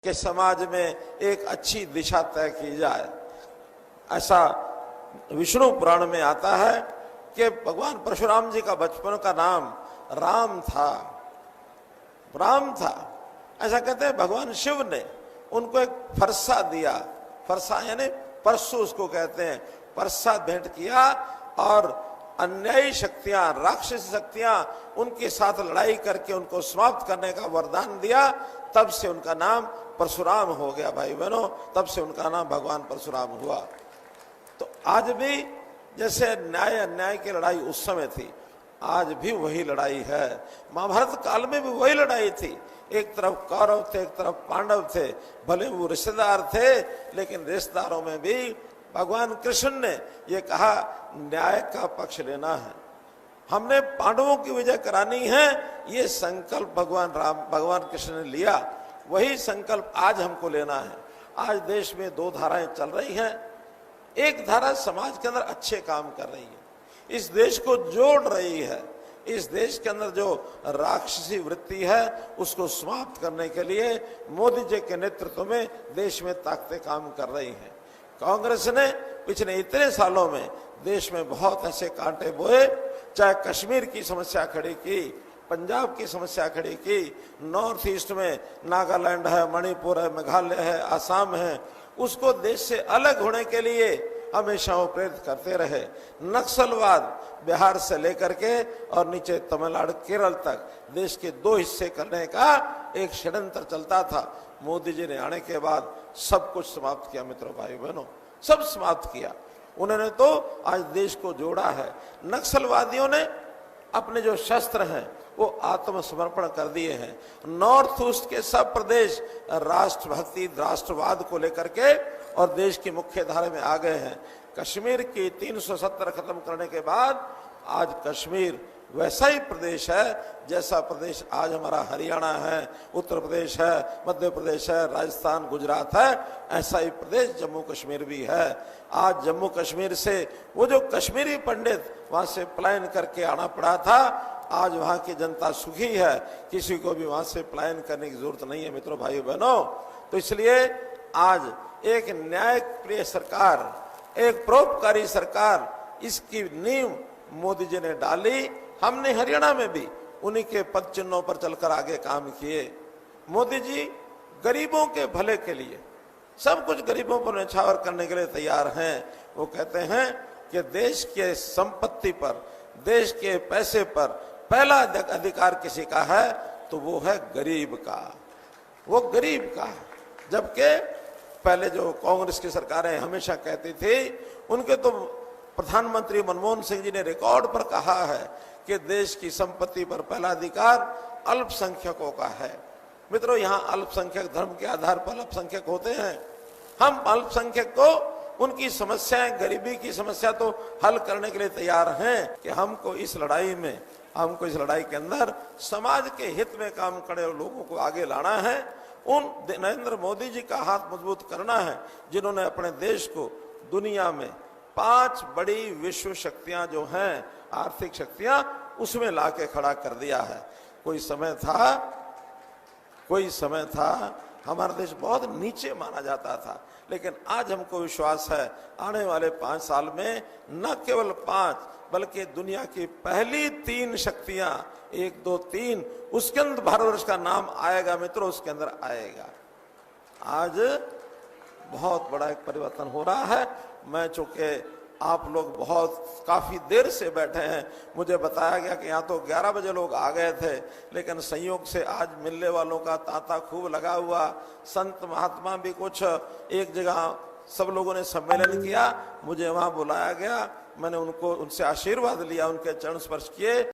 कि समाज में एक अच्छी दिशा तय की जाए। ऐसा विष्णु पुराण में आता है कि भगवान परशुराम जी का बचपन का नाम राम था। राम था, ऐसा कहते हैं। भगवान शिव ने उनको एक फरसा दिया। फरसा यानी परशु उसको कहते हैं। परसा भेंट किया और अन्यायी शक्तियां, राक्षसी शक्तियां उनके साथ लड़ाई करके उनको समाप्त करने का वरदान दिया। तब से उनका नाम परशुराम हो गया भाई बहनों, तब से उनका नाम भगवान परशुराम हुआ। तो आज भी जैसे न्याय अन्याय की लड़ाई उस समय थी, आज भी वही लड़ाई है। महाभारत काल में भी वही लड़ाई थी। एक तरफ कौरव थे, एक तरफ पांडव थे। भले वो रिश्तेदार थे, लेकिन रिश्तेदारों में भी भगवान कृष्ण ने ये कहा न्याय का पक्ष लेना है, हमने पांडवों की विजय करानी है। ये संकल्प भगवान कृष्ण ने लिया। वही संकल्प आज हमको लेना है। आज देश में दो धाराएं चल रही हैं। एक धारा समाज के अंदर अच्छे काम कर रही है, इस देश को जोड़ रही है। इस देश के अंदर जो राक्षसी वृत्ति है उसको समाप्त करने के लिए मोदी जी के नेतृत्व में देश में ताकतें काम कर रही हैं। कांग्रेस ने पिछले इतने सालों में देश में बहुत ऐसे कांटे बोए, चाहे कश्मीर की समस्या खड़ी की, पंजाब की समस्या खड़ी की, नॉर्थ ईस्ट में नागालैंड है, मणिपुर है, मेघालय है, आसाम है, उसको देश से अलग होने के लिए हमेशा वो प्रेरित करते रहे। नक्सलवाद बिहार से लेकर के और नीचे तमिलनाडु केरल तक देश के दो हिस्से करने का एक षड्यंत्र चलता था। मोदी जी ने आने के बाद सब कुछ समाप्त किया मित्रों, भाई बहनों, सब समाप्त किया। उन्होंने तो आज देश को जोड़ा है। नक्सलवादियों ने अपने जो शस्त्र हैं वो आत्मसमर्पण कर दिए हैं। नॉर्थ ईस्ट के सब प्रदेश राष्ट्रभक्ति, राष्ट्रवाद को लेकर के और देश की मुख्य धारा में आ गए हैं। कश्मीर की 370 खत्म करने के बाद आज कश्मीर वैसा ही प्रदेश है जैसा प्रदेश आज हमारा हरियाणा है, उत्तर प्रदेश है, मध्य प्रदेश है, राजस्थान, गुजरात है। ऐसा ही प्रदेश जम्मू कश्मीर भी है। आज जम्मू कश्मीर से वो जो कश्मीरी पंडित वहां से पलायन करके आना पड़ा था, आज वहां की जनता सुखी है। किसी को भी वहां से पलायन करने की जरूरत नहीं है मित्रों, भाई बहनों। तो इसलिए आज एक न्याय प्रिय सरकार, एक परोपकारी सरकार, इसकी नींव मोदी जी ने डाली। हमने हरियाणा में भी उन्हीं के पद चिन्हों पर चलकर आगे काम किए। मोदी जी गरीबों के भले के लिए सब कुछ गरीबों पर न्यौछावर करने के लिए तैयार हैं। वो कहते हैं कि देश के संपत्ति पर, देश के पैसे पर पहला अधिकार किसी का है तो वो है गरीब का, वो गरीब का। जबकि पहले जो कांग्रेस की सरकारें हमेशा कहती थी, उनके तो प्रधानमंत्री मनमोहन सिंह जी ने रिकॉर्ड पर कहा है कि देश की संपत्ति पर पहला अधिकार अल्पसंख्यकों का है। मित्रों, यहाँ अल्पसंख्यक धर्म के आधार पर अल्पसंख्यक होते हैं। हम अल्पसंख्यक को उनकी समस्याएं, गरीबी की समस्या तो हल करने के लिए तैयार हैं कि हमको इस लड़ाई में, हमको इस लड़ाई के अंदर समाज के हित में काम करे और लोगों को आगे लाना है। उन नरेंद्र मोदी जी का हाथ मजबूत करना है जिन्होंने अपने देश को दुनिया में 5 बड़ी विश्व शक्तियां जो हैं, आर्थिक शक्तियां, उसमें लाके खड़ा कर दिया है। कोई समय था हमारा देश बहुत नीचे माना जाता था, लेकिन आज हमको विश्वास है आने वाले 5 साल में न केवल 5 बल्कि दुनिया की पहली 3 शक्तियां, 1, 2, 3, उसके अंदर भारतवर्ष का नाम आएगा मित्रों, उसके अंदर आएगा। आज बहुत बड़ा एक परिवर्तन हो रहा है। मैं चूंकि आप लोग काफी देर से बैठे हैं, मुझे बताया गया कि यहाँ तो 11 बजे लोग आ गए थे, लेकिन संयोग से आज मिलने वालों का तांता खूब लगा हुआ। संत महात्मा भी कुछ एक जगह सब लोगों ने सम्मेलन किया, मुझे वहां बुलाया गया। मैंने उनसे आशीर्वाद लिया, उनके चरण स्पर्श किए।